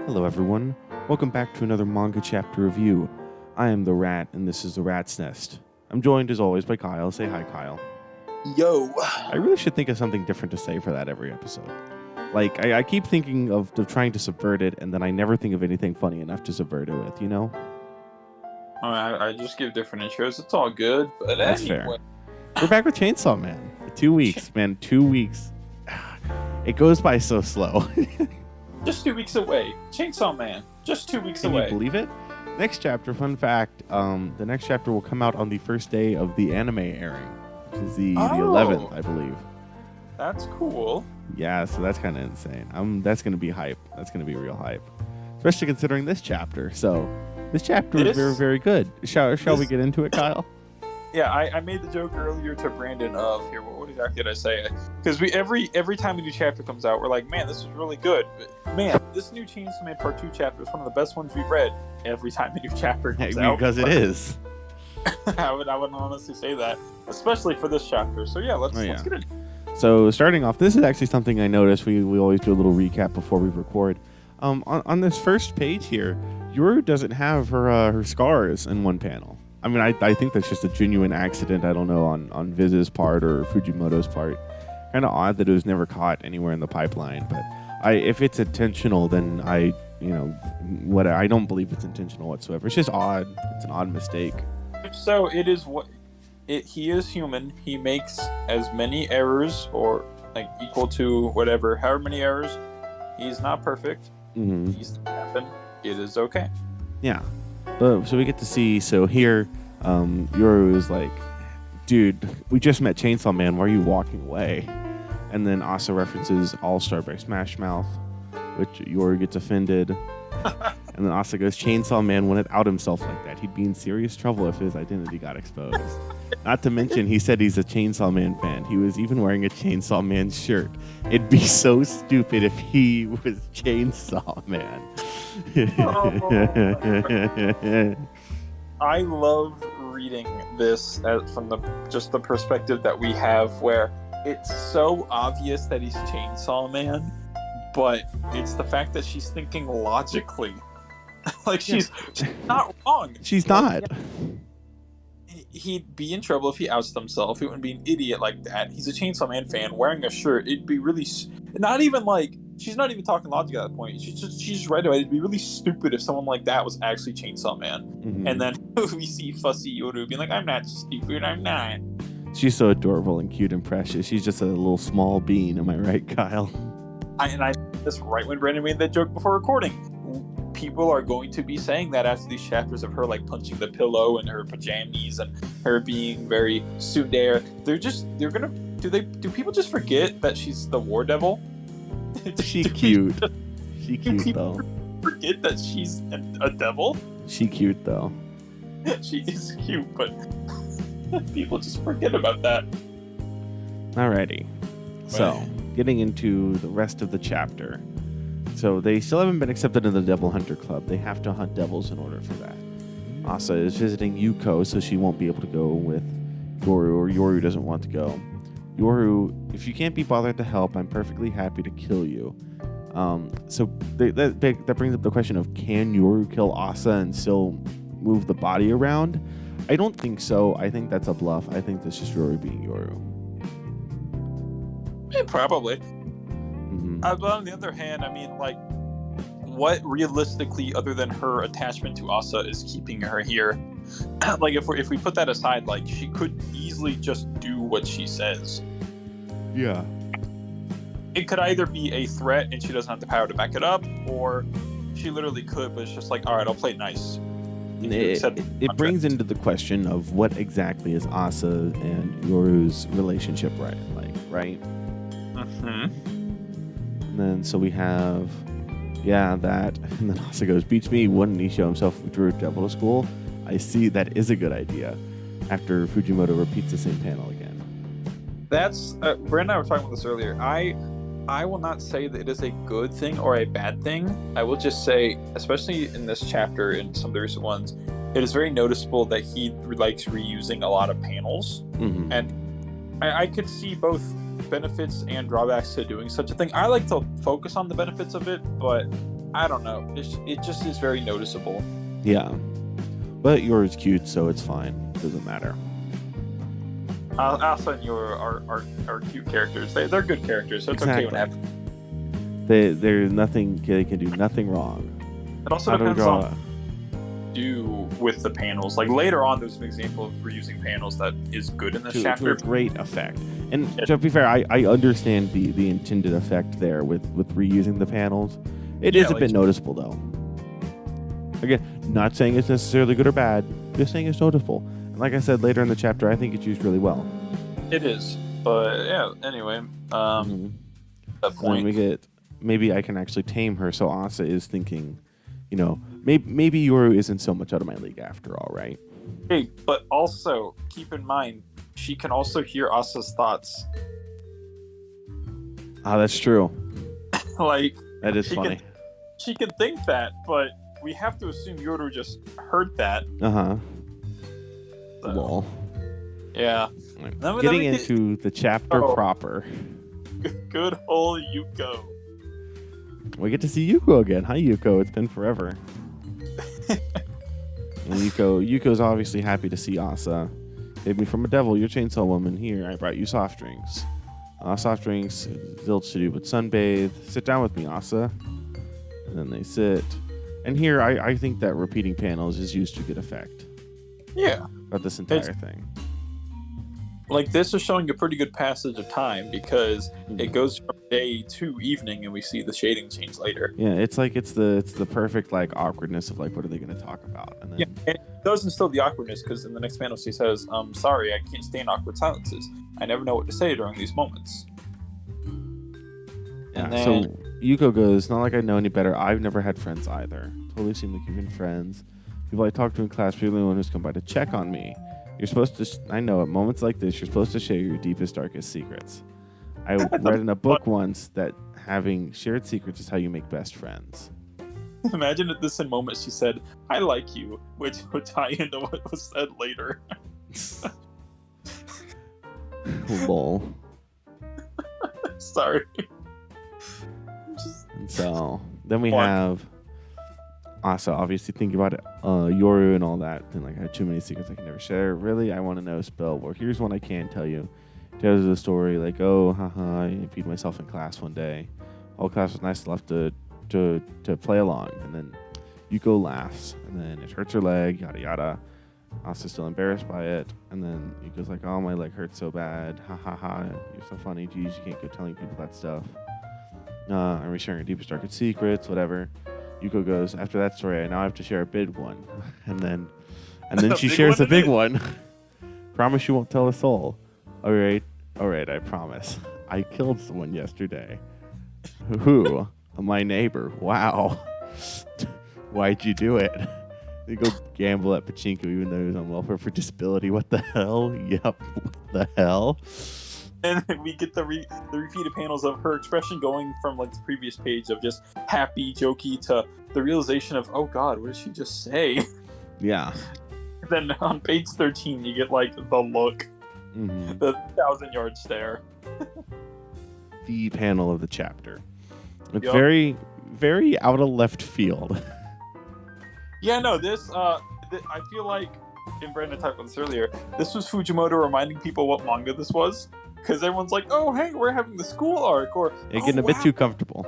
Hello everyone, welcome back to another manga chapter review. I am the Rat, and this is the Rat's Nest. I'm joined as always by Kyle. Say hi, Kyle. Yo! I really should think of something different to say for that every episode. Like, I keep thinking of trying to subvert it, and then I never think of anything funny enough to subvert it with, you know? I just give different intros. It's all good, but That's anyway. fair. We're back with Chainsaw Man. 2 weeks, man. 2 weeks. It goes by so slow. Just 2 weeks away. Chainsaw Man. Just 2 weeks away. Can you believe it? Next chapter, fun fact, the next chapter will come out on the first day of the anime airing, which is the 11th, I believe. That's cool. Yeah, so that's kind of insane. That's going to be hype. That's going to be real hype, especially considering this chapter. So this chapter is very, very good. Shall we get into it, Kyle? Yeah, I made the joke earlier to Brandon of here. What exactly did I say? Because every time a new chapter comes out, we're like, man, this is really good. But, man, this new Chainsaw Man Part 2 chapter is one of the best ones we've read. Every time a new chapter comes out, because it is. I would honestly say that, especially for this chapter. So yeah, let's get it. So starting off, this is actually something I noticed. We always do a little recap before we record. On this first page here, Yoru doesn't have her scars in one panel. I mean, I think that's just a genuine accident. I don't know on Viz's part or Fujimoto's part. Kind of odd that it was never caught anywhere in the pipeline. But if it's intentional, then I don't believe it's intentional whatsoever. It's just odd. It's an odd mistake. So it is he is human. He makes as many errors or like equal to however many errors. He's not perfect. Mm-hmm. These things happen. It is okay. Yeah. So we get to see, so here, Yoru is like, dude, we just met Chainsaw Man, why are you walking away? And then Asa references All-Star by Smash Mouth, which Yoru gets offended. And then Asa goes, Chainsaw Man wouldn't out himself like that. He'd be in serious trouble if his identity got exposed. Not to mention, he said he's a Chainsaw Man fan. He was even wearing a Chainsaw Man shirt. It'd be so stupid if he was Chainsaw Man. I love reading this from the perspective that we have, where it's so obvious that he's Chainsaw Man, but it's the fact that she's thinking logically. Like she's not wrong. She's not. He'd be in trouble if he outs himself. He wouldn't be an idiot like that. He's a Chainsaw Man fan wearing a shirt. It'd be really not even like she's not even talking logic at that point. She's right about it. It'd be really stupid if someone like that was actually Chainsaw Man. Mm-hmm. And then we see fussy Yoru being like, "I'm not stupid. I'm not." She's so adorable and cute and precious. She's just a little small bean. Am I right, Kyle? I just right when Brandon made that joke before recording. People are going to be saying that after these chapters of her like punching the pillow and her pajamas and her being very tsundere. Do people just forget that she's the war devil? She's cute. She cute though. Forget that she's a devil? She cute though. She is cute, but people just forget about that. Alrighty. So, getting into the rest of the chapter. So they still haven't been accepted in the Devil Hunter Club. They have to hunt devils in order for that. Asa is visiting Yuko, so she won't be able to go with Yoru, or Yoru doesn't want to go. Yoru, if you can't be bothered to help, I'm perfectly happy to kill you. So that brings up the question of, can Yoru kill Asa and still move the body around? I don't think so. I think that's a bluff. I think that's just Yoru being Yoru. Yeah, probably. But on the other hand, I mean, like, what realistically, other than her attachment to Asa, is keeping her here? Like, if we put that aside, like, she could easily just do what she says. Yeah. It could either be a threat and she doesn't have the power to back it up, or she literally could, but it's just like, all right, I'll play it nice. It brings into the question of what exactly is Asa and Yoru's relationship right? Mm-hmm. And then so we have, that. And then Asa goes, beats me, wouldn't he show himself if we drew a devil to school? I see that is a good idea. After Fujimoto repeats the same panel again. That's, Brandon and I were talking about this earlier. I will not say that it is a good thing or a bad thing. I will just say, especially in this chapter and some of the recent ones, it is very noticeable that he likes reusing a lot of panels. Mm-hmm. And I could see both benefits and drawbacks to doing such a thing. I like to focus on the benefits of it, but I don't know. It just is very noticeable. Yeah. But yours is cute, so it's fine. Doesn't matter. Asa and Yoru are cute characters. They're good characters, so it's okay when it happens. There's nothing, they can do nothing wrong. It also depends on do with the panels. Like later on, there's an example of reusing panels that is good in this chapter. To a great effect. And to be fair, I understand the intended effect there with reusing the panels. It is a bit noticeable though. Again, not saying it's necessarily good or bad, just saying it's noticeable. And like I said later in the chapter, I think it's used really well. It is. But yeah, anyway, that point. Then we get, maybe I can actually tame her, so Asa is thinking, maybe Yoru isn't so much out of my league after all, right? Hey, but also keep in mind, she can also hear Asa's thoughts. That's true. Like, that is funny. She can think that, but we have to assume Yoru just heard that. Uh-huh. So, lol. Yeah. Getting into the chapter proper. Good old Yuko. We get to see Yuko again. Hi, Yuko. It's been forever. And Yuko's obviously happy to see Asa. Save me from a devil, you're Chainsaw Woman. Here, I brought you soft drinks. Soft drinks, zilch to do with sunbathe. Sit down with me, Asa. And then they sit. And here, I think that repeating panels is used to good effect. Yeah. About this entire thing. Like, this is showing a pretty good passage of time because it goes from day to evening and we see the shading change later. Yeah, it's like it's the perfect like awkwardness of like, what are they going to talk about? And then, yeah, and it does instill the awkwardness because in the next panel she says, sorry, I can't stand awkward silences. I never know what to say during these moments. Yeah, and then, so Yuko goes, not like I know any better. I've never had friends either. Totally seem like you've been friends. People I talk to in class, you're the only one who's come by to check on me. You're supposed to, I know, at moments like this, you're supposed to share your deepest, darkest secrets. I read in a book once that having shared secrets is how you make best friends. Imagine at this moment she said, I like you, which would tie into what was said later. Lol. Sorry. And so, then we have Asa obviously thinking about it, Yoru and all that, and like I have too many secrets I can never share. Really, I want to know spell. Well, here's one I can tell you. Tells the story like, oh, haha, I peed myself in class one day. All class was nice enough to play along, and then Yuko laughs, and then it hurts her leg, yada yada. Asa's still embarrassed by it, and then Yuko's like, oh, my leg hurts so bad, ha ha ha, you're so funny, geez, you can't go telling people that stuff. I'm sharing her deepest, darkest secrets, whatever. Yuko goes, after that story, I now have to share a big one. And then she shares a big one. Promise you won't tell a soul. All right, I promise. I killed someone yesterday. Who? My neighbor. Wow. Why'd you do it? They go gamble at pachinko even though he was on welfare for disability. What the hell? Yep. What the hell? And we get the repeated panels of her expression going from like the previous page of just happy, jokey to the realization of, oh God, what did she just say? Yeah. Then on page 13, you get like the look, the 1,000-yard stare. The panel of the chapter. It's very, very out of left field. Yeah, no, this, I feel like, and Brandon talked about this earlier, this was Fujimoto reminding people what manga this was. Because everyone's like, oh, hey, we're having the school arc, or you're getting a bit too comfortable.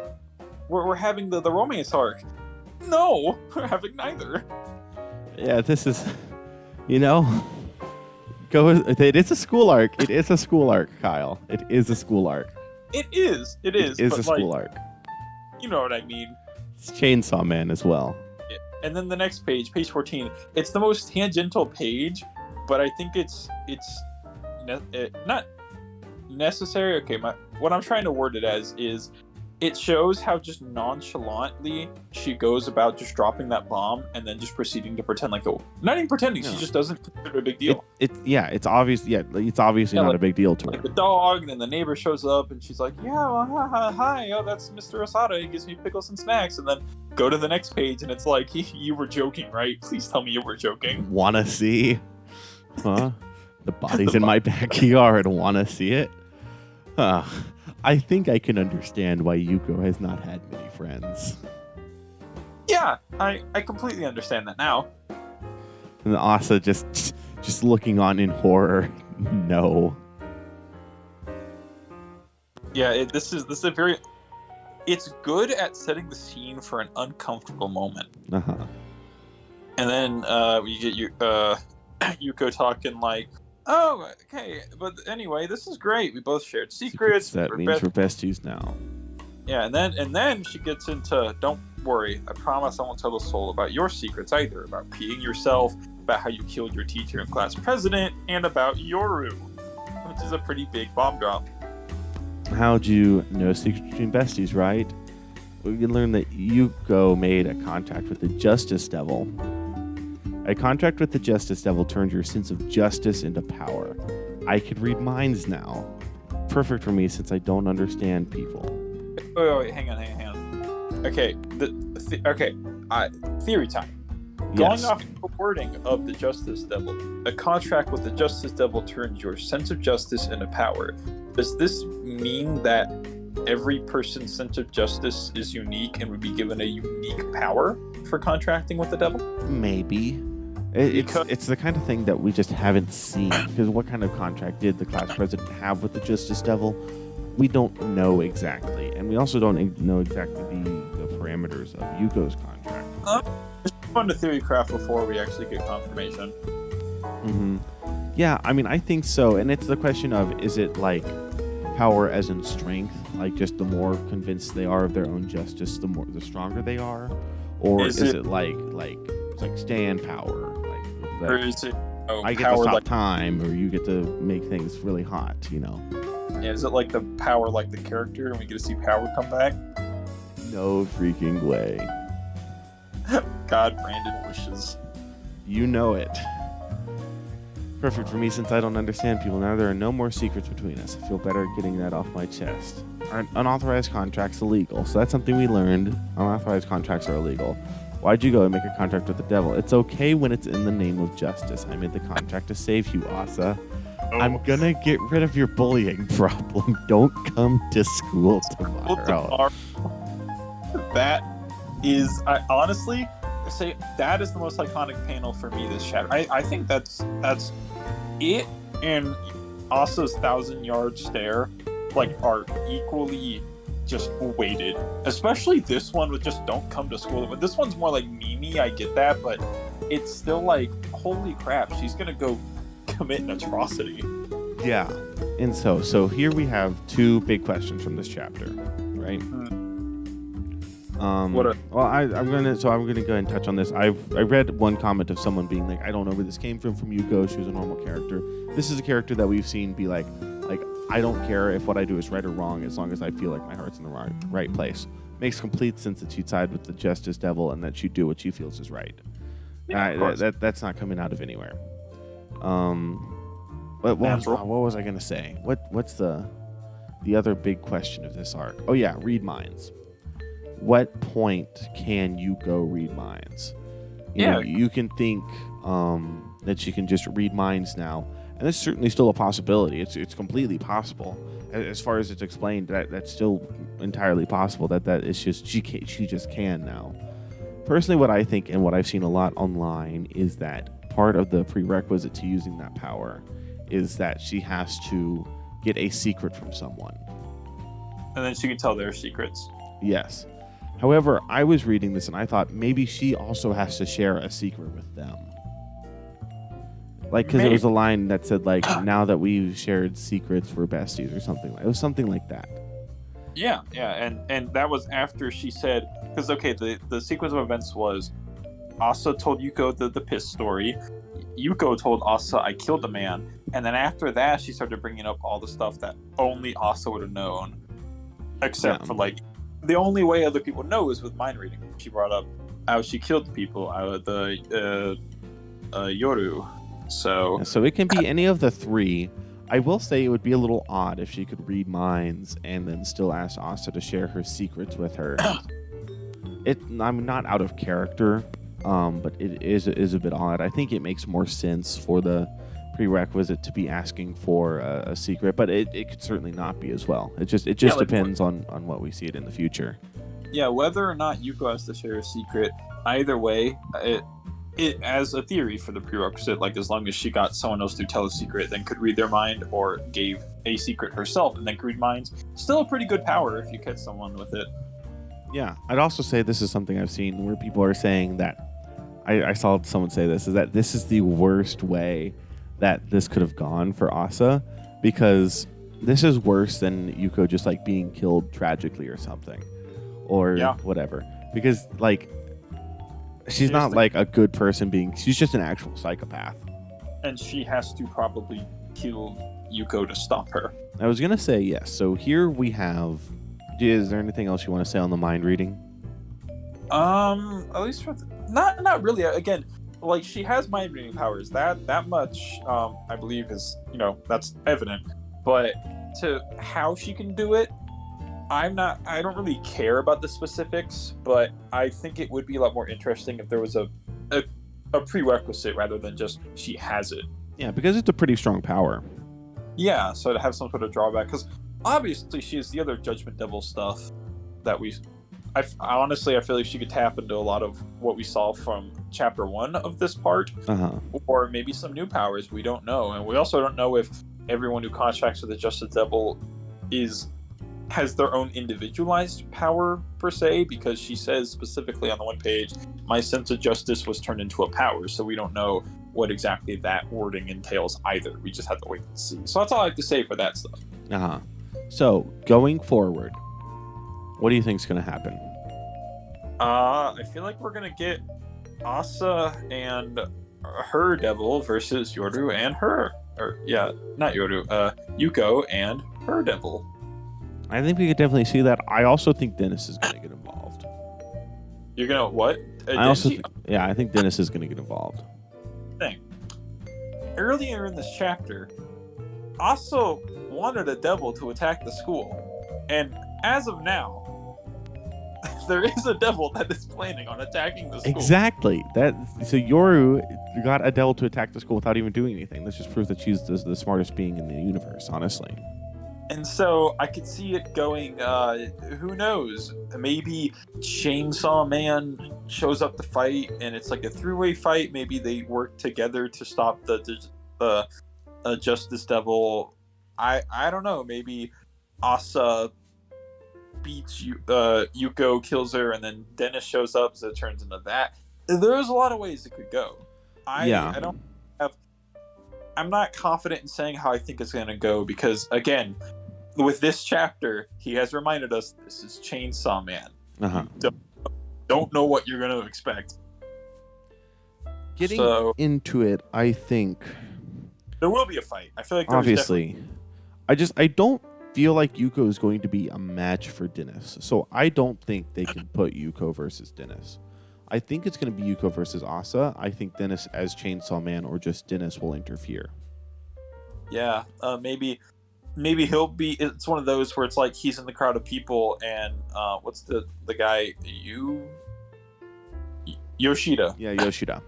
We're having the romance arc. No, we're having neither. Yeah, this is, it is a school arc. It is a school arc, Kyle. It is a school arc. It is. It is a school arc. You know what I mean. It's Chainsaw Man as well. And then the next page 14. It's the most tangential page, but I think it's not necessary. Okay, what I'm trying to word it as is it shows how just nonchalantly she goes about just dropping that bomb and then just proceeding to pretend like not even pretending, she just doesn't consider it a big deal. It's obvious. Yeah, it's obviously not like, a big deal to her. Like the dog, and then the neighbor shows up and she's like, yeah, well, hi, oh, that's Mr. Asada, he gives me pickles and snacks. And then go to the next page and it's like, you were joking, right? Please tell me you were joking. Wanna see? Huh? The body's in my backyard. Want to see it? I think I can understand why Yuko has not had many friends. Yeah, I completely understand that now. And Asa just looking on in horror. No. Yeah, this is a very. It's good at setting the scene for an uncomfortable moment. Uh-huh. And then you get Yuko talking like, "Oh, okay, but anyway, this is great. We both shared secrets. That means we're besties now." Yeah, and then she gets into, "Don't worry, I promise I won't tell a soul about your secrets either. About peeing yourself, about how you killed your teacher and class president, and about Yoru," which is a pretty big bomb drop. How'd you know secrets between besties, right? We can learn that Yuko made a contract with the Justice Devil. A contract with the Justice Devil turns your sense of justice into power. I can read minds now. Perfect for me since I don't understand people. Wait, hang on. Okay, theory time. Yes. Going off the wording of the Justice Devil, a contract with the Justice Devil turns your sense of justice into power. Does this mean that every person's sense of justice is unique and would be given a unique power for contracting with the devil? Maybe. It's the kind of thing that we just haven't seen. Because what kind of contract did the class president have with the Justice Devil? We don't know exactly. And we also don't know exactly the parameters of Yuko's contract. It's fun to theory craft before we actually get confirmation. Mm-hmm. Yeah, I mean, I think so. And it's the question of, is it like power as in strength? Like just the more convinced they are of their own justice, the stronger they are? Or is it like stand power? Like or is it I get to stop time, or you get to make things really hot, you know? Yeah, is it like the power like the character and we get to see power come back? No freaking way. God, Brandon wishes. You know it. Perfect for me since I don't understand people. Now there are no more secrets between us. I feel better getting that off my chest. Unauthorized contracts illegal. So that's something we learned. Unauthorized contracts are illegal. Why'd you go and make a contract with the devil? It's okay when it's in the name of justice. I made the contract to save you, Asa. Oh. I'm gonna get rid of your bullying problem. Don't come to school tomorrow. That is, I honestly say that is the most iconic panel for me this chapter. I think that's it, and Asa's 1,000-yard stare are equally just weighted. Especially this one with just don't come to school. But this one's more like Mimi, I get that, but it's still like, holy crap, she's gonna go commit an atrocity. Yeah. And so here we have two big questions from this chapter, right? I'm gonna go ahead and touch on this. I read one comment of someone being like, I don't know where this came from Yuko. She was a normal character. This is a character that we've seen be like I don't care if what I do is right or wrong as long as I feel like my heart's in the right place. Makes complete sense that she'd side with the Justice Devil and that she'd do what she feels is right. Yeah, that's not coming out of anywhere. What was I gonna say? What's the other big question of this arc? Oh yeah, read minds. What point can Yuko read minds? You can think that she can just read minds now, and that's certainly still a possibility. It's completely possible. As far as it's explained, that's still entirely possible. That is just she just can now. Personally, what I think and what I've seen a lot online is that part of the prerequisite to using that power is that she has to get a secret from someone, and then she can tell their secrets. Yes. However, I was reading this and I thought maybe she also has to share a secret with them. Because it was a line that said, now that we've shared secrets, we're besties or something. It was something like that. Yeah. And that was after she said, because, the sequence of events was Asa told Yuko the piss story. Yuko told Asa, I killed a man. And then after that, she started bringing up all the stuff that only Asa would have known. Except for, the only way other people know is with mind reading. She brought up how she killed the people, Yoru. So it can be any of the three. I will say it would be a little odd if she could read minds and then still ask Asa to share her secrets with her. I'm not out of character, but it is a bit odd. I think it makes more sense for the prerequisite to be asking for a secret, but it could certainly not be as well. It just depends on what we see it in the future. Yeah, whether or not Yuko has to share a secret, either way, it as a theory for the prerequisite, like as long as she got someone else to tell a secret, then could read their mind, or gave a secret herself and then could read minds, still a pretty good power if you catch someone with it. Yeah, I'd also say this is something I've seen where people are saying that, I saw someone say this, is that this is the worst way that this could have gone for Asa, because this is worse than Yuko just like being killed tragically or something, or whatever, because like she's not like a good person she's just an actual psychopath, and she has to probably kill Yuko to stop her. I was gonna say yes. So here we have, is there anything else you want to say on the mind reading? At least for not really. Again, like, she has mind reading powers. That much, I believe is, that's evident. But to how she can do it, I don't really care about the specifics, but I think it would be a lot more interesting if there was a prerequisite rather than just she has it. Yeah, because it's a pretty strong power. Yeah, so to have some sort of drawback, because obviously she has the other Judgment Devil stuff that I honestly feel like she could tap into a lot of what we saw from chapter 1 of this part, or maybe some new powers. We don't know, and we also don't know if everyone who contracts with the Justice Devil has their own individualized power per se, because she says specifically on the one page, my sense of justice was turned into a power, so we don't know what exactly that wording entails either. We just have to wait and see. So that's all I have to say for that stuff. So going forward, what do you think is going to happen? I feel like we're going to get Asa and her devil versus Yoru and her, not Yoru, Yuko and her devil. I think we could definitely see that. I also think Dennis is going to get involved. You're going to what? I think Dennis is going to get involved. Earlier in this chapter, Asa wanted a devil to attack the school, and as of now, there is a devil that is planning on attacking the school. Exactly. So Yoru got a devil to attack the school without even doing anything. This just proves that she's the smartest being in the universe, honestly. And so I could see it going, who knows? Maybe Chainsaw Man shows up to fight, and it's like a three-way fight. Maybe they work together to stop the Justice Devil. I don't know. Maybe Asa beats Yuko, kills her, and then Dennis shows up, so it turns into that. There's a lot of ways it could go. I'm not confident in saying how I think it's going to go, because again, with this chapter, he has reminded us this is Chainsaw Man. Don't know what you're going to expect. Getting into it, I think there will be a fight. I feel like obviously. I don't feel like Yuko is going to be a match for Dennis, so I don't think they can put Yuko versus Dennis. I think it's going to be Yuko versus Asa. I think Dennis as Chainsaw Man or just Dennis will interfere. Yeah, maybe he'll be. It's one of those where it's like he's in the crowd of people, and what's the guy? Yoshida. Yeah, Yoshida.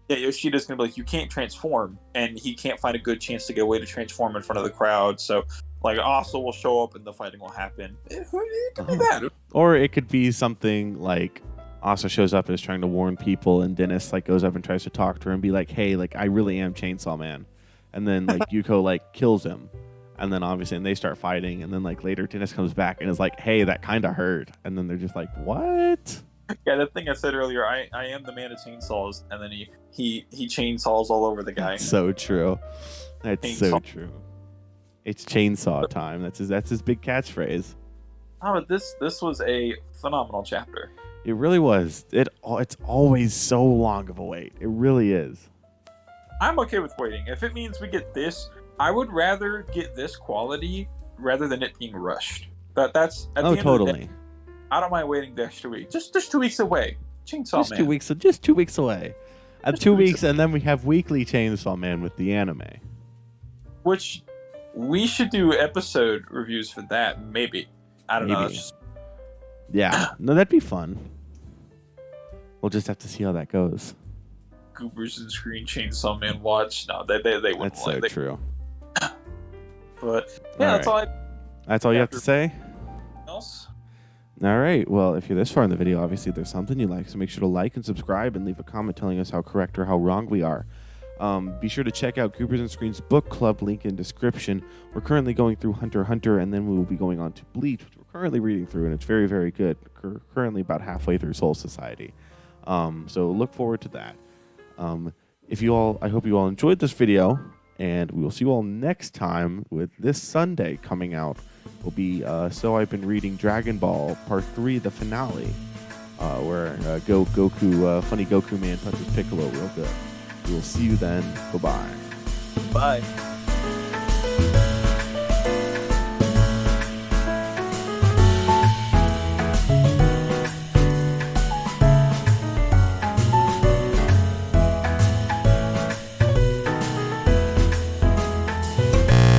Yeah, Yoshida's gonna be like, you can't transform, and he can't find a good chance to get away to transform in front of the crowd. So, like, Asa will show up, and the fighting will happen. It could be that, or it could be something like Asa shows up and is trying to warn people, and Dennis like goes up and tries to talk to her and be like, "Hey, like I really am Chainsaw Man," and then like Yuko like kills him. And then obviously, and they start fighting, and then like later, Dennis comes back and is like, "Hey, that kind of hurt." And then they're just like, "What?" Yeah, the thing I said earlier, I am the man of chainsaws, and then he chainsaws all over the guy. That's so true. That's so true. It's chainsaw time. That's his big catchphrase. Oh, but this was a phenomenal chapter. It really was. It's always so long of a wait. It really is. I'm okay with waiting. If it means we get this, I would rather get this quality rather than it being rushed. That's at the end totally. Of the day, I don't mind waiting the extra week. Just 2 weeks away. Chainsaw Man. Just 2 weeks away. At 2 weeks, and then we have weekly Chainsaw Man with the anime. Which we should do episode reviews for that, maybe. I don't know. Yeah. No, that'd be fun. We'll just have to see how that goes. Goobers and Screen Chainsaw Man watch. No, they wouldn't That's so true. But yeah, that's all. That's all you have to say? Else? All right. Well, if you're this far in the video, obviously there's something you like, so make sure to like and subscribe and leave a comment telling us how correct or how wrong we are. Be sure to check out Goobers and Screen's book club, link in description. We're currently going through Hunter x Hunter, and then we will be going on to Bleach, which we're currently reading through, and it's very, very good. Currently about halfway through Soul Society. So look forward to that. I hope you all enjoyed this video, and we will see you all next time with this Sunday coming out. Will be So I've Been Reading Dragon Ball Part 3, the finale, where Goku, funny Goku man touches Piccolo real good. We will see you then. Bye-bye. Bye.